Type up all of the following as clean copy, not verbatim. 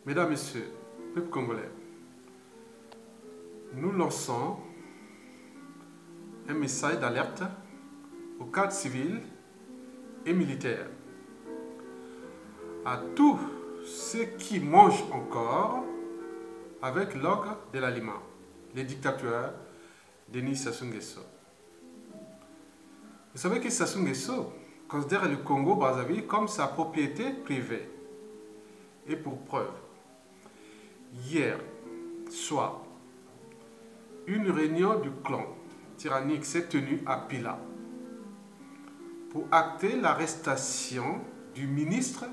Mesdames, Messieurs, peuple congolais, nous lançons un message d'alerte aux cadres civils et militaires, à tous ceux qui mangent encore avec l'ogre de l'aliment, les dictateurs Denis Sassou Nguesso. Vous savez que Sassou Nguesso considère le Congo-Brazzaville comme sa propriété privée. Et pour preuve, hier soir, une réunion du clan tyrannique s'est tenue à Pila pour acter l'arrestation du ministre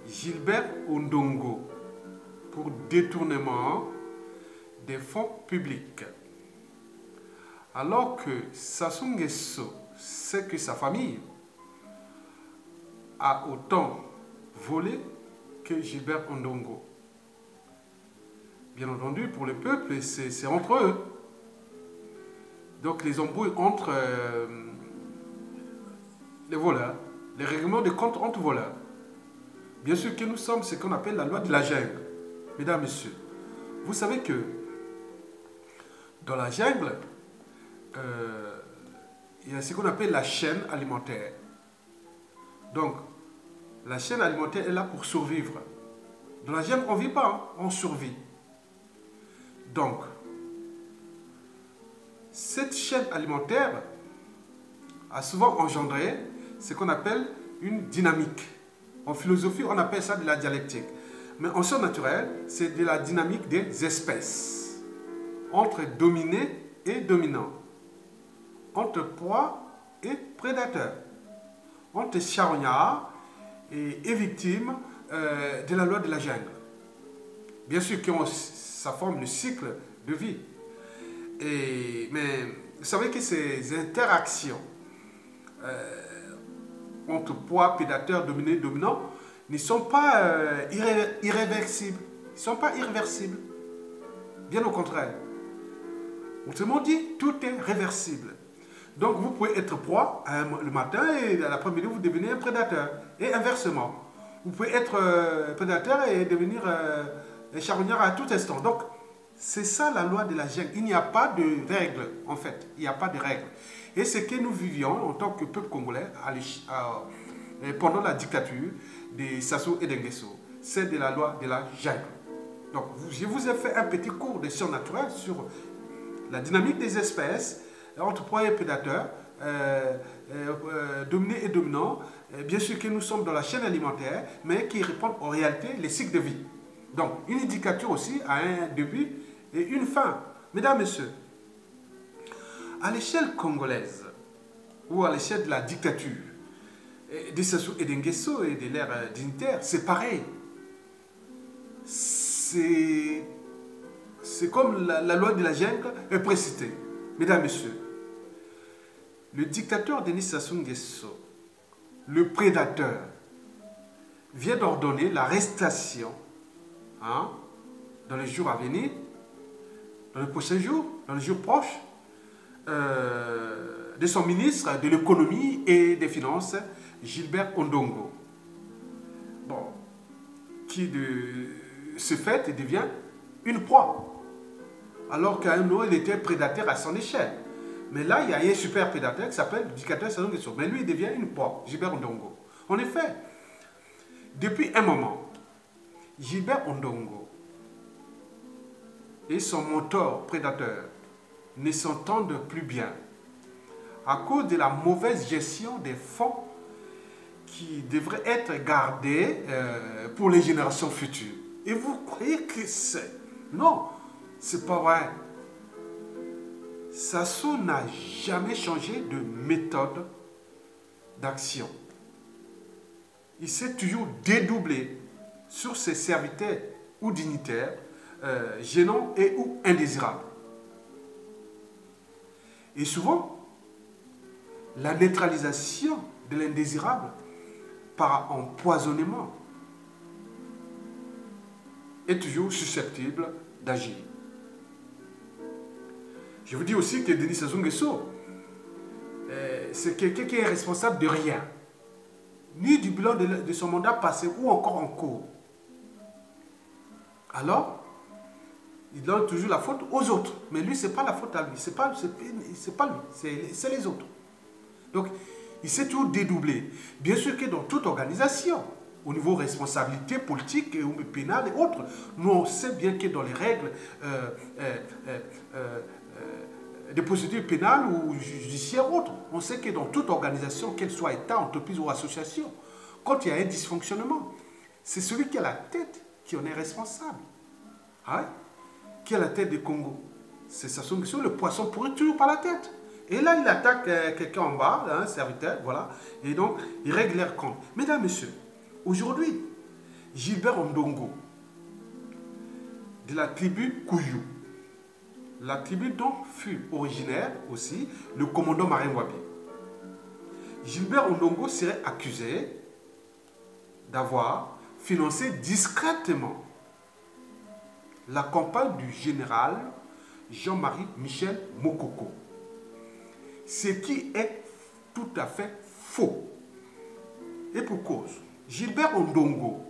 Gilbert Ondongo pour détournement des fonds publics. Alors que Sassou Nguesso sait que sa famille a autant volé que Gilbert Ondongo. Bien entendu, pour le peuple, c'est entre eux. Donc les embrouilles entre les voleurs, les règlements de compte entre voleurs. Bien sûr que nous sommes ce qu'on appelle la loi de la jungle. Mesdames, Messieurs, vous savez que dans la jungle, il y a ce qu'on appelle la chaîne alimentaire. Donc, la chaîne alimentaire est là pour survivre. Dans la jungle, on ne vit pas, hein, on survit. Donc, cette chaîne alimentaire a souvent engendré ce qu'on appelle une dynamique. En philosophie, on appelle ça de la dialectique. Mais en sciences naturelles, c'est de la dynamique des espèces. Entre dominés et dominants. Entre proie et prédateur. Entre charognard et victime de la loi de la jungle. Bien sûr que ça forme le cycle de vie. Mais vous savez que ces interactions entre proie, prédateur, dominé, dominant ne sont pas irréversibles. Ils ne sont pas irréversibles. Bien au contraire. Autrement dit, tout est réversible. Donc vous pouvez être proie le matin et à l'après-midi vous devenez un prédateur. Et inversement. Vous pouvez être prédateur et devenir charognard à tout instant. Donc c'est ça la loi de la jungle. Il n'y a pas de règles en fait. Il n'y a pas de règles. Et ce que nous vivions en tant que peuple congolais pendant la dictature de Sassou et d'Nguesso, c'est de la loi de la jungle. Donc je vous ai fait un petit cours de sciences naturelles sur la dynamique des espèces entre proie et prédateur, dominé et dominant. Bien sûr que nous sommes dans la chaîne alimentaire, mais qui répondent en réalité les cycles de vie. Donc, une dictature aussi a un début et une fin. Mesdames, Messieurs, à l'échelle congolaise, ou à l'échelle de la dictature, de Sassou et d'Nguesso et de l'ère dignitaire, c'est pareil. C'est comme la loi de la jungle est précitée. Mesdames, Messieurs, le dictateur Denis Sassou Nguesso, le prédateur, vient d'ordonner l'arrestation dans les jours à venir, dans les prochains jours, dans les jours proches, de son ministre de l'économie et des finances, Gilbert Ondongo. Bon, qui de ce fait devient une proie. Alors qu'à un moment, il était prédateur à son échelle. Mais là, il y a un super prédateur qui s'appelle le dictateur Sassou Nguesso. Mais lui, il devient une proie, Gilbert Ondongo. En effet, depuis un moment, Gilbert Ondongo et son mentor prédateur ne s'entendent plus bien à cause de la mauvaise gestion des fonds qui devraient être gardés pour les générations futures. Et vous croyez que c'est... Non, c'est pas vrai. Sassou n'a jamais changé de méthode d'action. Il s'est toujours dédoublé sur ses serviteurs ou dignitaires gênants et ou indésirables. Et souvent, la neutralisation de l'indésirable par empoisonnement est toujours susceptible d'agir. Je vous dis aussi que Denis Sassou Nguesso, c'est quelqu'un qui est responsable de rien, ni du bilan de son mandat passé ou encore en cours. Alors, il donne toujours la faute aux autres. Mais lui, ce n'est pas la faute à lui. C'est pas lui, c'est les autres. Donc, il s'est toujours dédoublé. Bien sûr que dans toute organisation, au niveau responsabilité politique et pénale et autres, nous on sait bien que dans les règles des procédures pénales ou judiciaires ou autres, on sait que dans toute organisation, qu'elle soit État, entreprise ou association, quand il y a un dysfonctionnement, c'est celui qui a la tête qui en est responsable. Ah ouais? Qui a la tête du Congo? C'est Sassou Nguesso, le poisson pourrit toujours par la tête. Et là, il attaque quelqu'un en bas, là, un serviteur, voilà. Et donc, il règle leur compte. Mesdames, Messieurs, aujourd'hui, Gilbert Ondongo, de la tribu Kouyou, la tribu dont fut originaire aussi le commandant Marien Ngouabi. Gilbert Ondongo serait accusé d'avoir financé discrètement la campagne du général Jean-Marie Michel Mokoko. Ce qui est tout à fait faux. Et pour cause, Gilbert Ondongo,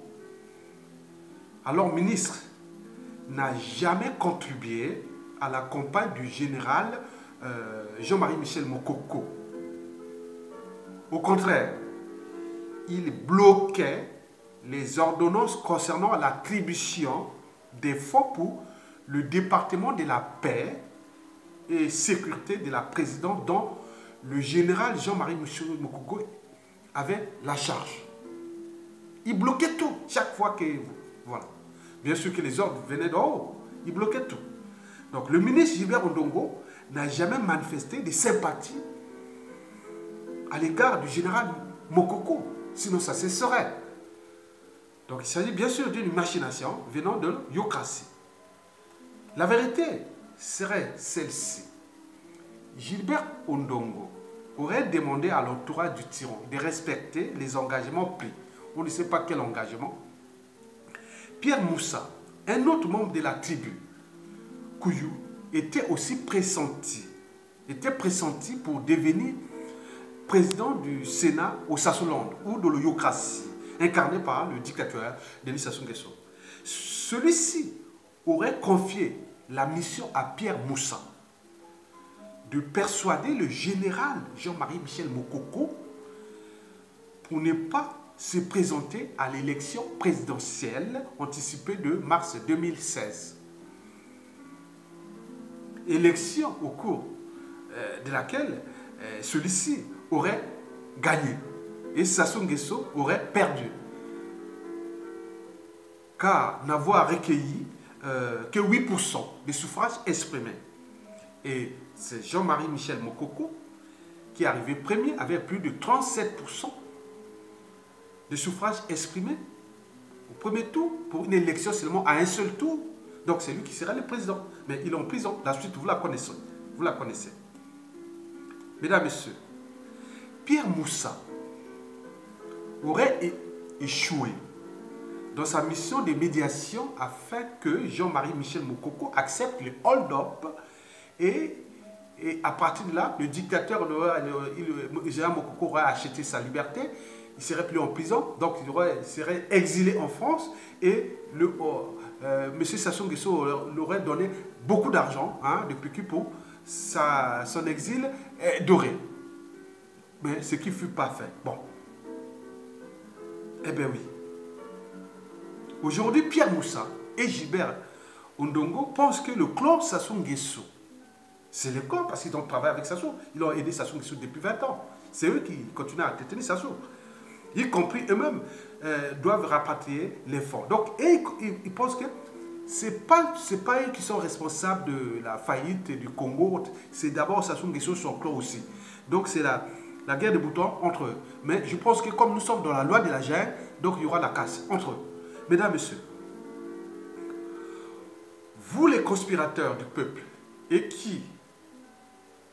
alors ministre, n'a jamais contribué à la campagne du général Jean-Marie Michel Mokoko. Au contraire, il bloquait les ordonnances concernant l'attribution des fonds pour le département de la paix et sécurité de la présidente dont le général Jean-Marie Michel Mokoko avait la charge. Il bloquait tout chaque fois que... Voilà. Bien sûr que les ordres venaient d'en haut. Il bloquait tout. Donc le ministre Gilbert Ondongo n'a jamais manifesté de sympathie à l'égard du général Mokoko. Sinon ça cesserait. Donc il s'agit bien sûr d'une machination venant de l'Iocratie. La vérité serait celle-ci. Gilbert Ondongo aurait demandé à l'entourage du tyran de respecter les engagements pris. On ne sait pas quel engagement. Pierre Moussa, un autre membre de la tribu Kouyou, était aussi pressenti pour devenir président du Sénat au Swaziland ou de l'Iocratie, incarné par le dictateur Denis Sassou Nguesso. Celui-ci aurait confié la mission à Pierre Moussa de persuader le général Jean-Marie Michel Mokoko pour ne pas se présenter à l'élection présidentielle anticipée de mars 2016. Élection au cours de laquelle celui-ci aurait gagné et Sassou Nguesso aurait perdu. Car n'avoir recueilli que 8% des suffrages exprimés. Et c'est Jean-Marie Michel Mokoko qui est arrivé premier avec plus de 37% de suffrages exprimés au premier tour pour une élection seulement à un seul tour. Donc c'est lui qui sera le président. Mais il est en prison. La suite, vous la connaissez. Vous la connaissez. Mesdames, Messieurs, Pierre Moussa aurait échoué dans sa mission de médiation afin que Jean-Marie Michel Mokoko accepte le hold-up et à partir de là, le dictateur, Jean Mokoko aurait acheté sa liberté, il serait plus en prison, donc il serait exilé en France et M. Sassou Nguesso l'aurait donné beaucoup d'argent de PQ pour son exil doré. Mais ce qui ne fut pas fait. Bon. Eh bien oui. Aujourd'hui, Pierre Moussa et Gilbert Ondongo pensent que le clan Sassou Nguesso, c'est le clan parce qu'ils ont travaillé avec Sassou. Ils ont aidé Sassou Nguesso depuis 20 ans. C'est eux qui continuent à détenir Sassou. Y compris eux-mêmes doivent rapatrier les fonds. Donc, ils pensent que ce n'est pas eux qui sont responsables de la faillite du Congo. C'est d'abord Sassou Nguesso, son clan aussi. Donc, c'est la guerre de boutons entre eux. Mais je pense que comme nous sommes dans la loi de la jungle, donc il y aura la casse entre eux. Mesdames, Messieurs, vous les conspirateurs du peuple et qui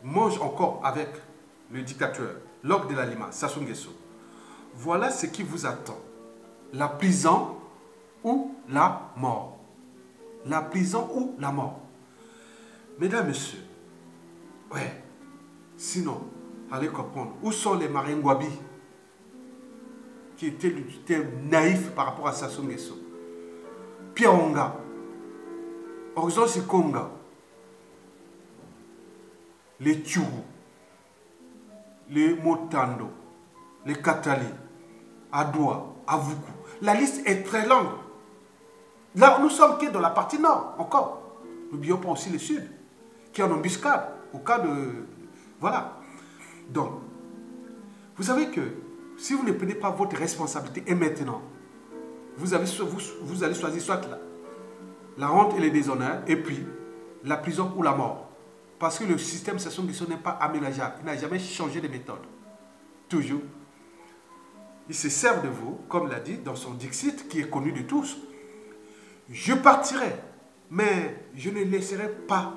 mangent encore avec le dictateur, Luc de la Lima, Sassou Nguesso, voilà ce qui vous attend. La prison ou la mort. La prison ou la mort. Mesdames, Messieurs, ouais, sinon, allez comprendre, où sont les Marien Ngouabi qui étaient naïfs par rapport à Sassou Nguesso. Pierre Onga, Horizon Sikonga, les Tchourou, les Motando, les Katali, Adoua, Avoukou. La liste est très longue. Là, nous sommes que dans la partie nord, encore. N'oublions pas aussi le sud, qui est en embuscade, au cas de... Voilà. Donc, vous savez que si vous ne prenez pas votre responsabilité, et maintenant, vous allez choisir soit la honte et le déshonneur, et puis la prison ou la mort. Parce que le système Sassou Nguesso n'est pas aménageable. Il n'a jamais changé de méthode. Toujours. Il se sert de vous, comme l'a dit dans son Dixit, qui est connu de tous. Je partirai, mais je ne laisserai pas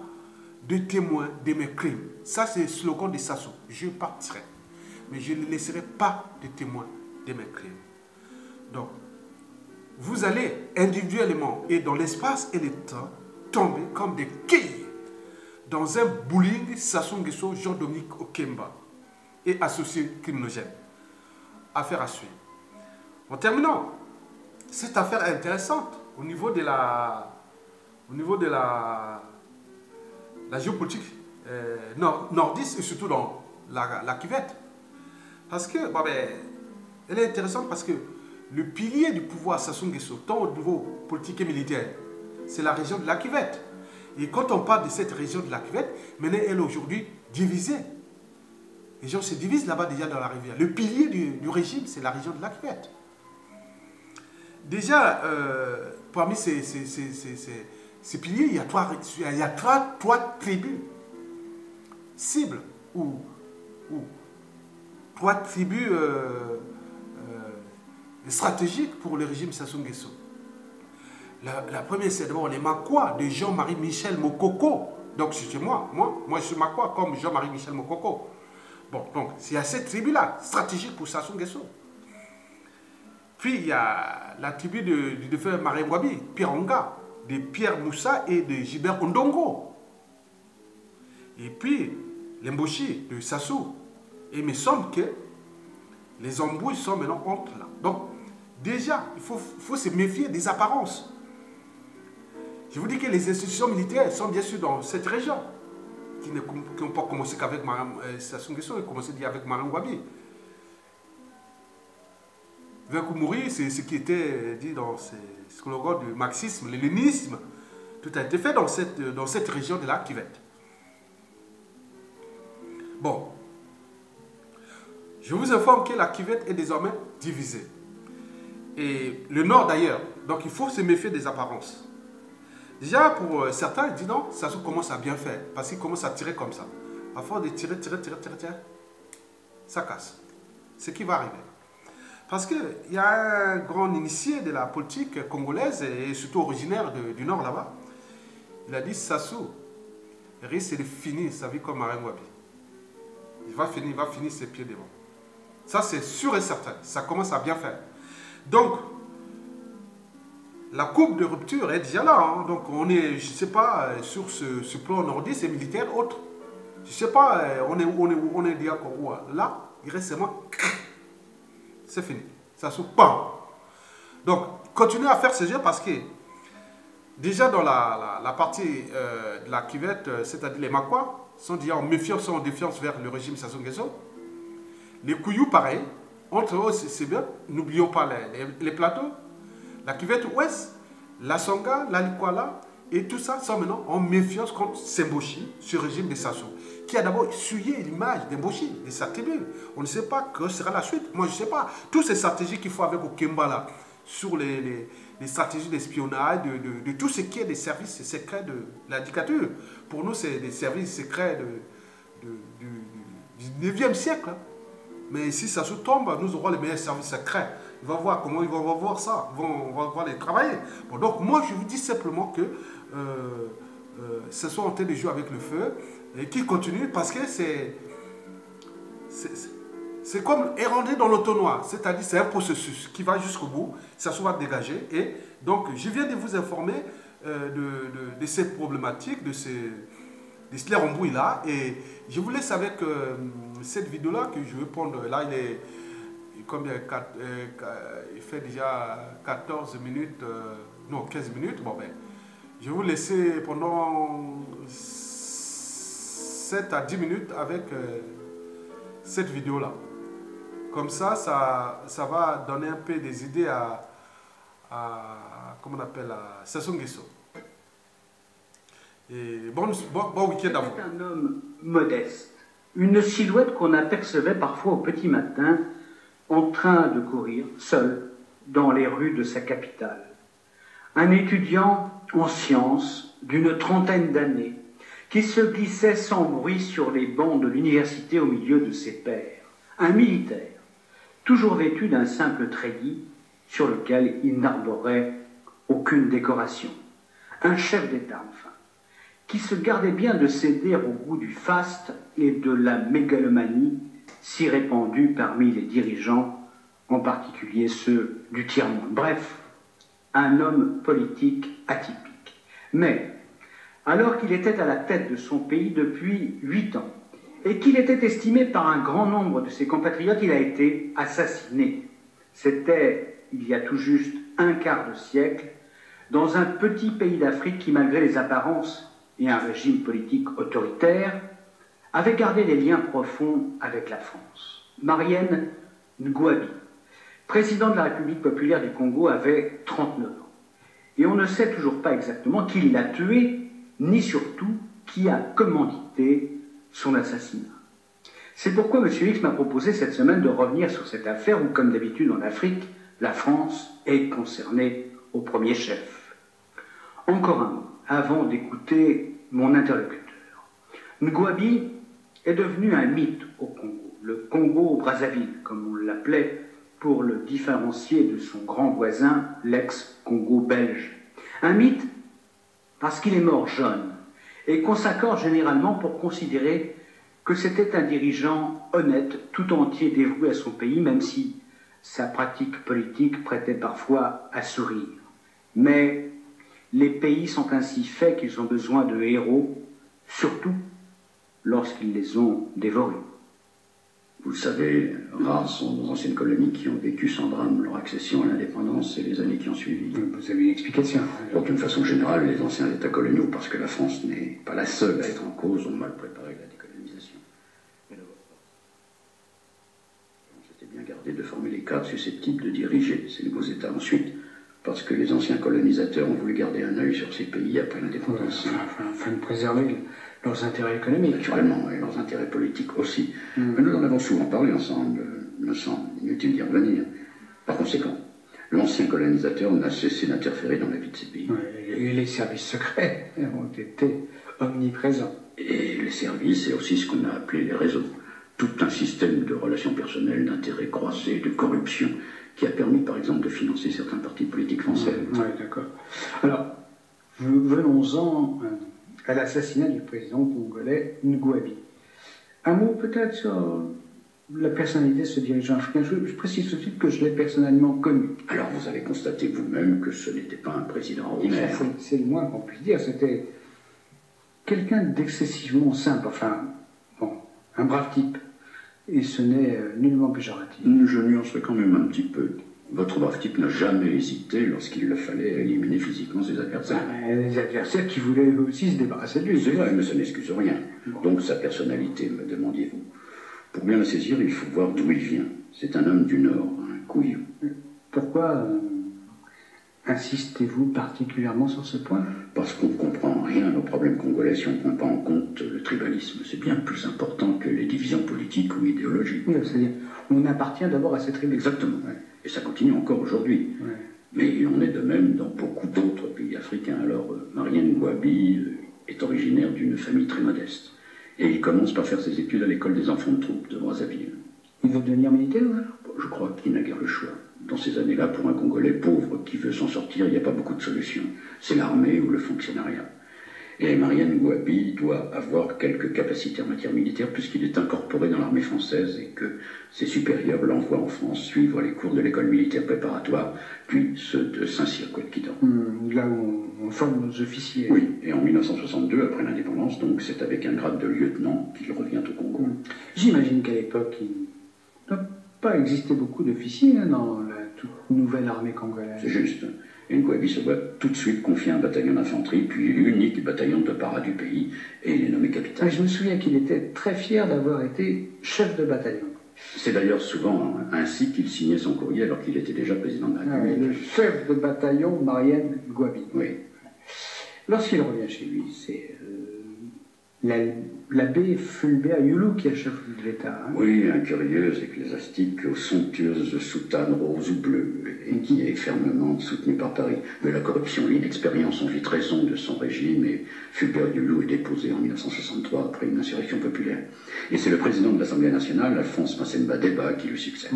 de témoins de mes crimes. Ça, c'est le slogan de Sassou. Je partirai, mais je ne laisserai pas de témoins de mes crimes. Donc, vous allez individuellement et dans l'espace et le temps tomber comme des quilles dans un bowling Sassou Nguesso, Jean-Dominique Okemba et associés criminogènes. Affaire à suivre. En terminant, cette affaire est intéressante au niveau de la géopolitique nordiste et surtout dans la cuvette. Parce que, bon, ben, elle est intéressante parce que le pilier du pouvoir Sassou Nguesso, tant au niveau politique et militaire, c'est la région de la cuvette. Et quand on parle de cette région de la cuvette, maintenant elle est aujourd'hui divisée. Les gens se divisent là-bas déjà dans la rivière. Le pilier du régime, c'est la région de la cuvette. Déjà, parmi ces piliers, il y a trois tribus cibles ou trois tribus stratégiques pour le régime Sassou Nguesso. La première, c'est d'abord les Makwa de Jean-Marie Michel Mokoko. Donc, c'est moi je suis Makwa comme Jean-Marie Michel Mokoko. Bon, donc, il y a cette tribu-là, stratégique pour Sassou Nguesso. Puis, il y a la tribu du défunt Marem Wabi, Pierre Onga, de Pierre Moussa et de Gilbert Ondongo. Et puis, les Mboshi de Sassou. Et il me semble que les embrouilles sont maintenant entre là. Donc, déjà, il faut se méfier des apparences. Je vous dis que les institutions militaires sont bien sûr dans cette région, qui n'ont pas commencé qu'avec Sassou Nguesso, ils ont commencé avec Marem Wabi. Venkoumouri, c'est ce qui était dit dans ce slogan du marxisme, le léninisme. Tout a été fait dans cette région de la cuvette. Bon. Je vous informe que la cuvette est désormais divisée. Et le nord d'ailleurs. Donc il faut se méfier des apparences. Déjà pour certains, ils disent non, Sassou commence à bien faire. Parce qu'il commence à tirer comme ça. À force de tirer, ça casse. Ce qui va arriver. Parce qu'il y a un grand initié de la politique congolaise et surtout originaire du nord là-bas. Il a dit Sassou risque de finir sa vie comme Marem Wabi. Il va finir ses pieds devant. Ça c'est sûr et certain. Ça commence à bien faire. Donc, la courbe de rupture est déjà là. Hein. Donc on est, je ne sais pas, sur ce plan nordiste et militaire autre. Je ne sais pas, on est déjà où. Là, il reste seulement... C'est fini. Ça se pend. Donc, continuez à faire ce jeu parce que déjà dans la partie de la cuvette, c'est-à-dire les Makwa, sont déjà en méfiance, sont en défiance vers le régime Sassou Nguesso. Les Kouyou, pareil. Entre eux, c'est bien. N'oublions pas les plateaux. La cuvette ouest, la Songa, la Likwala, et tout ça sont maintenant en méfiance contre Semboshi, ce régime de Sassou, qui a d'abord essuyé l'image d'Emboshi, de sa tribu. On ne sait pas que sera la suite. Moi, je ne sais pas. Toutes ces stratégies qu'il faut avec Okemba là, sur les stratégies d'espionnage, de tout ce qui est des services secrets de la dictature. Pour nous, c'est des services secrets du 9e siècle. Hein. Mais si Sassou tombe, nous aurons les meilleurs services secrets. Il va voir comment ils vont voir ça. On va voir les travailler. Bon, donc, moi, je vous dis simplement que ce sont en train de jouer avec le feu et qu'ils continuent parce que c'est comme errer dans l'automnoir. C'est-à-dire c'est un processus qui va jusqu'au bout. Ça se va dégager. Et donc, je viens de vous informer de ces problématiques, de ces embrouilles-là. Et je vous laisse avec cette vidéo-là que je vais prendre. Là, il fait déjà 14 minutes, non 15 minutes. Bon, ben, Je vais vous laisser pendant 7 à 10 minutes avec cette vidéo-là. Comme ça va donner un peu des idées comment on appelle, à Sassou Nguesso. Et bon week-end à vous. C'était un homme modeste, une silhouette qu'on apercevait parfois au petit matin en train de courir, seul, dans les rues de sa capitale. Un étudiant en sciences d'une trentaine d'années qui se glissait sans bruit sur les bancs de l'université au milieu de ses pairs. Un militaire, toujours vêtu d'un simple treillis sur lequel il n'arborait aucune décoration. Un chef d'État, enfin, qui se gardait bien de céder au goût du faste et de la mégalomanie si répandue parmi les dirigeants, en particulier ceux du tiers-monde. Bref, un homme politique atypique. Mais, alors qu'il était à la tête de son pays depuis 8 ans, et qu'il était estimé par un grand nombre de ses compatriotes, il a été assassiné. C'était, il y a tout juste un quart de siècle, dans un petit pays d'Afrique qui, malgré les apparences et un régime politique autoritaire, avait gardé des liens profonds avec la France. Marienne Ngouabi, président de la République populaire du Congo, avait 39 ans. Et on ne sait toujours pas exactement qui l'a tué, ni surtout qui a commandité son assassinat. C'est pourquoi M. X m'a proposé cette semaine de revenir sur cette affaire où, comme d'habitude en Afrique, la France est concernée au premier chef. Encore un mot, avant d'écouter mon interlocuteur. Ngouabi est devenu un mythe au Congo, le Congo-Brazzaville, comme on l'appelait pour le différencier de son grand voisin, l'ex-Congo belge. Un mythe parce qu'il est mort jeune et qu'on s'accorde généralement pour considérer que c'était un dirigeant honnête, tout entier dévoué à son pays, même si sa pratique politique prêtait parfois à sourire. Mais les pays sont ainsi faits qu'ils ont besoin de héros, surtout lorsqu'ils les ont dévorés. Vous le savez, rares sont nos anciennes colonies qui ont vécu sans drame leur accession à l'indépendance et les années qui ont suivi. Vous avez une explication? D'une façon générale, les anciens États coloniaux, parce que la France n'est pas la seule à être en cause, ont mal préparé la décolonisation. On s'était bien gardé de former les cadres susceptibles de diriger ces nouveaux États ensuite, parce que les anciens colonisateurs ont voulu garder un œil sur ces pays après l'indépendance. Afin de préserver leurs intérêts économiques. Naturellement, et leurs intérêts politiques aussi. Mais nous en avons souvent parlé ensemble, me semble inutile d'y revenir. Par conséquent, l'ancien colonisateur n'a cessé d'interférer dans la vie de ces pays. Et les services secrets ont été omniprésents. Et les services, et aussi ce qu'on a appelé les réseaux. Tout un système de relations personnelles, d'intérêts croisés, de corruption, qui a permis, par exemple, de financer certains partis politiques français. Oui, d'accord. Alors, venons-en à l'assassinat du président congolais Ngouabi. Un mot peut-être sur la personnalité de ce dirigeant africain. Je précise tout de suite que je l'ai personnellement connu. Alors, vous avez constaté vous-même que ce n'était pas un président ordinaire. C'est le moins qu'on puisse dire. C'était quelqu'un d'excessivement simple. Enfin, bon, un brave type. Et ce n'est nullement péjoratif. Je nuancerai quand même un petit peu. Votre brave type n'a jamais hésité, lorsqu'il le fallait, à éliminer physiquement ses adversaires. Des adversaires qui voulaient eux aussi se débarrasser de lui. C'est vrai, mais ça n'excuse rien. Bon. Donc sa personnalité, me demandiez-vous. Pour bien la saisir, il faut voir d'où il vient. C'est un homme du Nord, un couillon. Pourquoi insistez-vous particulièrement sur ce point? Parce qu'on ne comprend rien aux problèmes congolais si on ne prend pas en compte le tribalisme. C'est bien plus important que les divisions politiques ou idéologiques. Oui, c'est-à-dire, on appartient d'abord à cette tribu. Exactement, ouais. Et ça continue encore aujourd'hui. Ouais. Mais il en est de même dans beaucoup d'autres pays africains. Alors, Marienne Ngouabi est originaire d'une famille très modeste. Et il commence par faire ses études à l'école des enfants de troupe de Brazzaville. Il veut devenir militaire, ouais? Je crois qu'il n'a guère le choix. Dans ces années-là, pour un Congolais pauvre qui veut s'en sortir, il n'y a pas beaucoup de solutions. C'est l'armée ou le fonctionnariat. Et Marienne Ngouabi doit avoir quelques capacités en matière militaire puisqu'il est incorporé dans l'armée française et que ses supérieurs l'envoient en France suivre les cours de l'école militaire préparatoire, puis ceux de Saint-Cyr-Côte-Quidan. Là où on forme nos officiers. Oui, et en 1962, après l'indépendance, donc c'est avec un grade de lieutenant qu'il revient au Congo. J'imagine qu'à l'époque, il n'a pas existé beaucoup d'officiers dans la toute nouvelle armée congolaise. C'est juste. Et Ngouabi se voit tout de suite confier un bataillon d'infanterie, puis l'unique bataillon de para du pays, et il est nommé capitaine. Je me souviens qu'il était très fier d'avoir été chef de bataillon. C'est d'ailleurs souvent ainsi qu'il signait son courrier alors qu'il était déjà président de la République. Le chef de bataillon Marienne Ngouabi. Oui. Lorsqu'il revient chez lui, c'est l'abbé Fulbert Youlou qui est chef de l'État. Hein. Oui, un curieux ecclésiastique aux somptueuses soutanes roses ou bleues, et qui est fermement soutenu par Paris. Mais la corruption, l'inexpérience ont vite raison de son régime, et Fulbert Youlou est déposé en 1963 après une insurrection populaire. Et c'est le président de l'Assemblée nationale, Alphonse Massemba Deba, qui lui succède.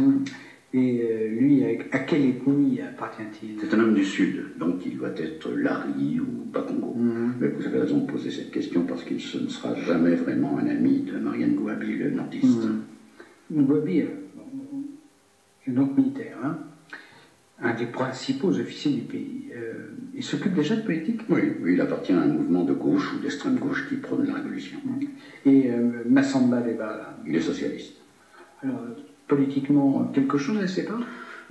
Et lui, à quelle ethnie appartient-il? C'est un homme du Sud, donc il doit être Lari ou Bakongo. Mais vous avez raison de poser cette question parce qu'il ne sera jamais vraiment un ami de Mariane Ngouabi, le nordiste. Ngouabi, c'est donc militaire, hein, un des principaux officiers du pays. Il s'occupe déjà de politique? Oui, il appartient à un mouvement de gauche ou d'extrême gauche qui prône la révolution. Et Massamba Deba, là, il est socialiste. Alors, politiquement, quelque chose, elle ne sait pas?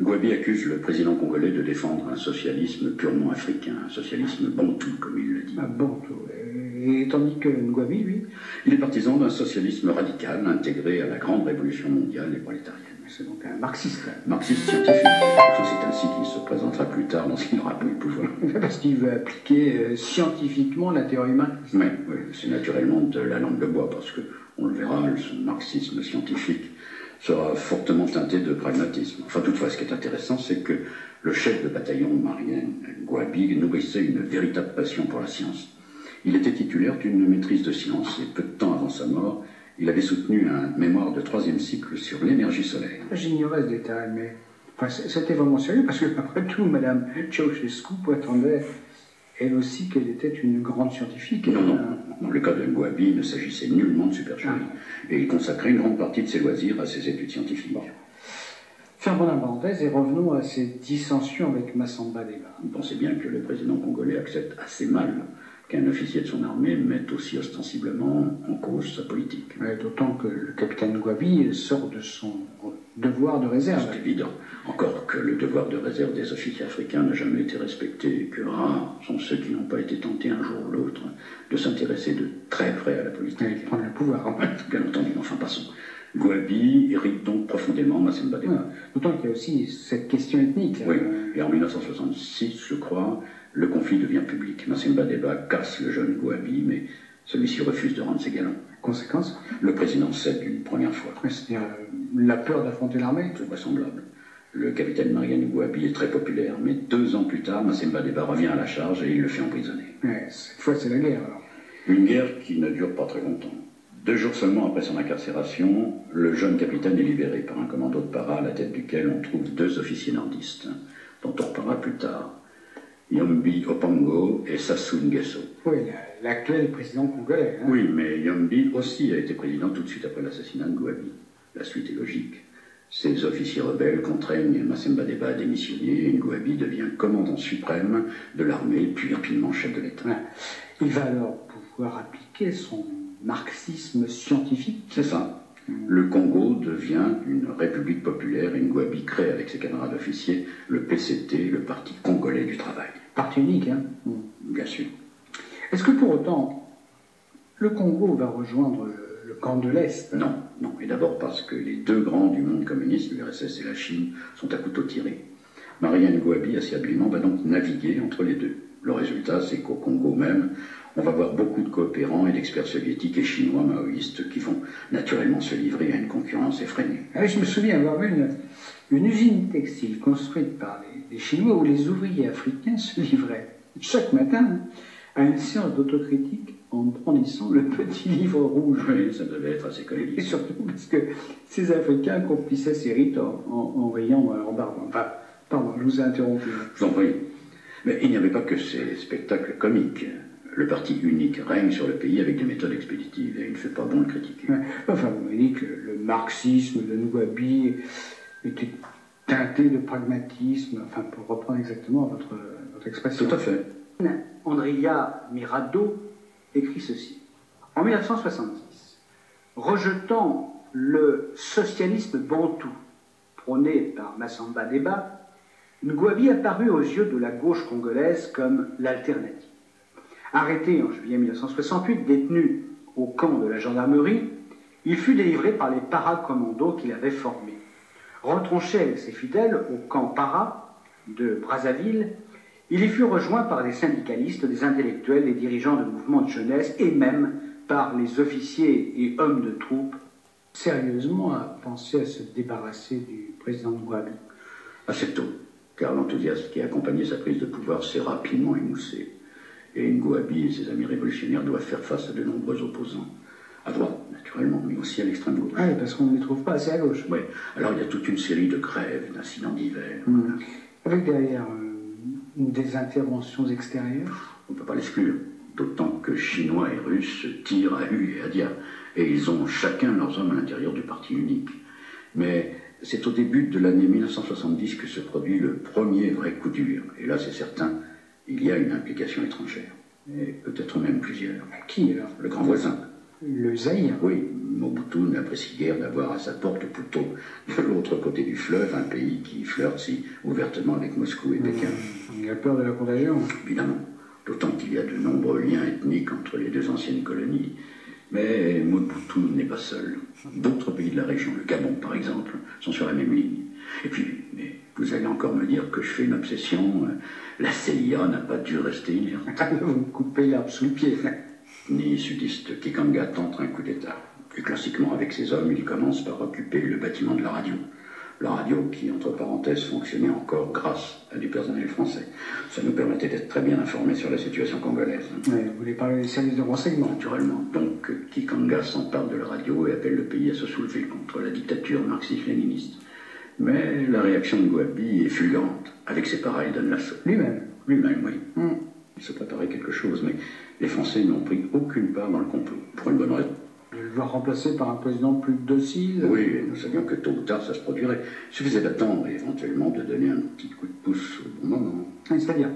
Ngouabi accuse le président congolais de défendre un socialisme purement africain, un socialisme bantou, comme il le dit. Ah, bantou. Et tandis que Ngouabi, lui, il est partisan d'un socialisme radical intégré à la grande révolution mondiale et prolétarienne. C'est donc un marxiste. Marxiste scientifique. C'est ainsi qu'il se présentera plus tard lorsqu'il n'aura plus le pouvoir. Parce qu'il veut appliquer scientifiquement la théorie marxiste. Oui, c'est naturellement de la langue de bois, parce que, on le verra, son marxisme scientifique sera fortement teinté de pragmatisme. Enfin, toutefois, ce qui est intéressant, c'est que le chef de bataillon, Marienne Ngouabi, nourrissait une véritable passion pour la science. Il était titulaire d'une maîtrise de sciences, et peu de temps avant sa mort, il avait soutenu un mémoire de 3e cycle sur l'énergie solaire. J'ignorais ce détail, mais enfin, c'était vraiment sérieux, parce que, après tout, Mme Ceausescu prétendait, elle aussi, qu'elle était une grande scientifique. Non. Dans le cas de Ngouabi, il ne s'agissait nullement de supercherie. Et il consacrait une grande partie de ses loisirs à ses études scientifiques. Fermons la parenthèse et revenons à ces dissensions avec Massamba Deba. Vous pensez bien que le président congolais accepte assez mal qu'un officier de son armée mette aussi ostensiblement en cause sa politique. D'autant que le capitaine Ngouabi sort de son devoir de réserve. C'est évident. Encore que le devoir de réserve des officiers africains n'a jamais été respecté et que rares sont ceux qui n'ont pas été tentés un jour ou l'autre de s'intéresser de très près à la politique. Et de prendre le pouvoir. Bien entendu, enfin passons. Ngouabi hérite donc profondément Massemba Deba. D'autant qu'il y a aussi cette question ethnique. Oui, et en 1966, je crois, le conflit devient public. Massemba Deba casse le jeune Ngouabi, mais celui-ci refuse de rendre ses galons. Conséquence? Le président cède une première fois. C'est-à-dire la peur d'affronter l'armée? C'est vraisemblable. Le capitaine Mariane Ngouabi est très populaire, mais 2 ans plus tard, Massemba Deba revient à la charge et il le fait emprisonner. Cette fois, c'est la guerre, alors. Une guerre qui ne dure pas très longtemps. 2 jours seulement après son incarcération, le jeune capitaine est libéré par un commando de para à la tête duquel on trouve 2 officiers nordistes, dont on reparlera plus tard. Yombi Opango et Sassou Nguesso. Oui, l'actuel président congolais. Hein. Oui, mais Yombi aussi a été président tout de suite après l'assassinat de Ngouabi. La suite est logique. Ces officiers rebelles contraignent Massemba Deba à démissionner et Ngouabi devient commandant suprême de l'armée, puis rapidement chef de l'État. Il va alors pouvoir appliquer son marxisme scientifique. C'est ça. Le Congo devient une république populaire et Ngouabi crée avec ses camarades officiers le PCT, le Parti congolais du travail. Parti unique, hein? Bien sûr. Est-ce que pour autant, le Congo va rejoindre le camp de l'Est? Non. Et d'abord parce que les 2 grands du monde communiste, l'URSS et la Chine, sont à couteau tiré. Mariane Ngouabi, assez habilement, va donc naviguer entre les 2. Le résultat, c'est qu'au Congo même, on va voir beaucoup de coopérants et d'experts soviétiques et chinois maoïstes qui vont naturellement se livrer à une concurrence effrénée. Je me souviens avoir vu une usine textile construite par les Chinois où les ouvriers africains se livraient chaque matin à une séance d'autocritique en brandissant le petit livre rouge. Oui, ça devait être assez comique. Et surtout parce que ces Africains accomplissaient ces rites en riant, en barbant. Enfin, pardon, je vous ai interrompu. Je vous en prie. Mais il n'y avait pas que ces spectacles comiques. Le parti unique règne sur le pays avec des méthodes expéditives et il ne fait pas bon le critiquer. Enfin, vous m'avez dit que le marxisme de Ngouabi était teinté de pragmatisme, enfin, pour reprendre exactement votre expression. Tout à fait. Andrea Mirado écrit ceci. En 1970, rejetant le socialisme bantou prôné par Massamba Deba, Ngouabi apparut aux yeux de la gauche congolaise comme l'alternative. Arrêté en juillet 1968, détenu au camp de la gendarmerie, il fut délivré par les paracommandos qu'il avait formés. Retranché avec ses fidèles au camp para de Brazzaville, il y fut rejoint par des syndicalistes, des intellectuels, des dirigeants de mouvements de jeunesse et même par les officiers et hommes de troupes sérieusement à penser à se débarrasser du président Ngouabi. Assez tôt, car l'enthousiasme qui a accompagné sa prise de pouvoir s'est rapidement émoussé. Et Ngouabi et ses amis révolutionnaires doivent faire face à de nombreux opposants. À droite, naturellement, mais aussi à l'extrême gauche. Ah, parce qu'on ne les trouve pas assez à gauche. Oui, alors il y a toute une série de grèves, d'incidents divers. Avec derrière des interventions extérieures. On ne peut pas l'exclure, d'autant que Chinois et Russes tirent à hue et à dia, et ils ont chacun leurs hommes à l'intérieur du parti unique. Mais c'est au début de l'année 1970 que se produit le premier vrai coup dur, et là c'est certain, il y a une implication étrangère, et peut-être même plusieurs. Qui alors? Le grand voisin. Le Zaïre. Oui, Mobutu n'apprécie guère d'avoir à sa porte, ou plutôt de l'autre côté du fleuve, un pays qui flirte si ouvertement avec Moscou et Pékin. Il a peur de la contagion. Évidemment, d'autant qu'il y a de nombreux liens ethniques entre les deux anciennes colonies. Mais Mobutu n'est pas seul. D'autres pays de la région, le Gabon par exemple, sont sur la même ligne. Et puis, mais vous allez encore me dire que je fais une obsession, la CIA n'a pas dû rester inerte. Vous me coupez l'herbe sous le pied. Ni sudiste, Kikanga tente un coup d'État. Plus classiquement, avec ses hommes, il commence par occuper le bâtiment de la radio. La radio qui, entre parenthèses, fonctionnait encore grâce à du personnel français. Ça nous permettait d'être très bien informés sur la situation congolaise. Ouais, vous voulez parler des services de renseignement? Naturellement. Donc, Kikanga s'empare de la radio et appelle le pays à se soulever contre la dictature marxiste-léniniste. Mais la réaction de Ngouabi est fulgurante. Avec ses paras, il donne l'assaut. Lui-même? Lui-même, oui. Il se préparait quelque chose, mais les Français n'ont pris aucune part dans le complot. Pour une bonne raison. De le voir remplacé par un président plus docile? Oui, nous savions que tôt ou tard ça se produirait. Il suffisait d'attendre et éventuellement de donner un petit coup de pouce au bon moment. C'est-à-dire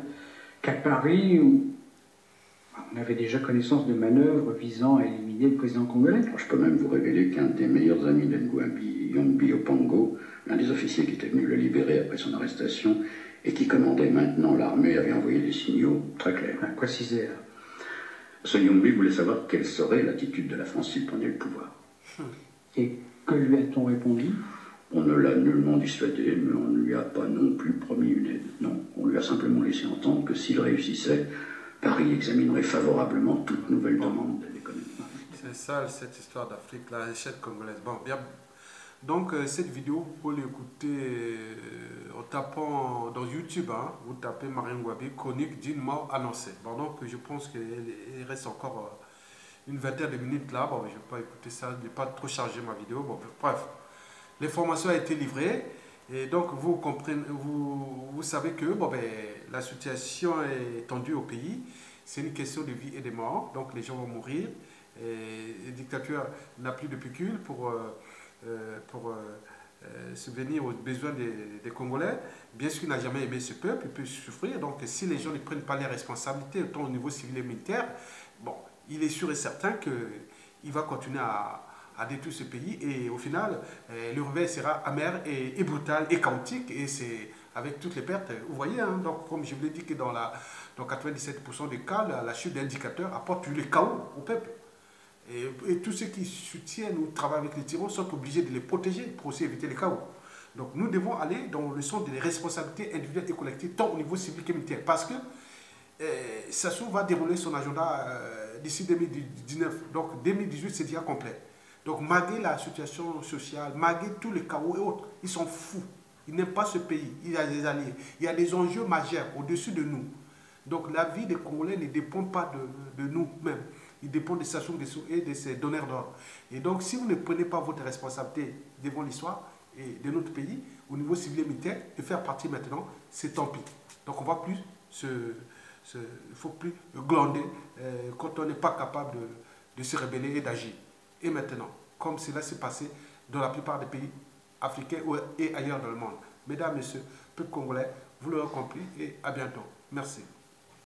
qu'à Paris, on avait déjà connaissance de manœuvres visant à éliminer le président congolais. Je peux même vous révéler qu'un des meilleurs amis de Ngouabi, Yongbi Opango, l'un des officiers qui était venu le libérer après son arrestation et qui commandait maintenant l'armée, avait envoyé des signaux très clairs. À quoi cisait là? Ce Yongbi voulait savoir quelle serait l'attitude de la France s'il prenait le pouvoir. Et que lui a-t-on répondu? On ne l'a nullement dissuadé, mais on ne lui a pas non plus promis une aide. Non, on lui a simplement laissé entendre que s'il réussissait, Paris examinerait favorablement toute nouvelle demande d'économie. C'est ça, cette histoire d'Afrique, la richesse congolaise. Bon, bien. Donc, cette vidéo, vous pouvez l'écouter en tapant dans YouTube. Hein, vous tapez Marien Ngouabi, chronique d'une mort annoncée. Bon, donc, je pense qu'il reste encore une vingtaine de minutes là. Bon, je ne vais pas écouter ça, je n'ai pas trop chargé ma vidéo. Bon, bref, l'information a été livrée. Et donc, vous comprenez, vous savez que bon, ben, la situation est tendue au pays. C'est une question de vie et de mort. Donc, les gens vont mourir. Et le dictateur n'a plus de pécule pour subvenir aux besoins des Congolais. Bien sûr, il n'a jamais aimé ce peuple, il peut souffrir. Donc, si les gens ne prennent pas les responsabilités, autant au niveau civil et militaire, bon, il est sûr et certain qu'il va continuer à détruire ce pays. Et au final, le réveil sera amer et brutal et chaotique. Et c'est avec toutes les pertes, vous voyez. Hein, donc, comme je vous l'ai dit, que dans 97% des cas, la chute d'indicateur apporte le chaos au peuple. Et tous ceux qui soutiennent ou travaillent avec les tyrans sont obligés de les protéger pour aussi éviter le chaos. Donc nous devons aller dans le sens des responsabilités individuelles et collectives, tant au niveau civil que militaire. Parce que Sassou va dérouler son agenda d'ici 2019. Donc 2018, c'est déjà complet. Donc malgré la situation sociale, malgré tous les chaos et autres, ils sont fous. Ils n'aiment pas ce pays. Il y a des alliés. Il y a des enjeux majeurs au-dessus de nous. Donc la vie des Congolais ne dépend pas de nous-mêmes. Il dépend de Sassou Nguesso et de ses donneurs d'ordre. Et donc, si vous ne prenez pas votre responsabilité devant l'histoire et de notre pays, au niveau civil et militaire, de faire partie maintenant, c'est tant pis. Donc, on ne va plus il ne faut plus glander quand on n'est pas capable de se rebeller et d'agir. Et maintenant, comme cela s'est passé dans la plupart des pays africains et ailleurs dans le monde. Mesdames, Messieurs, peuple congolais, vous l'aurez compris et à bientôt. Merci.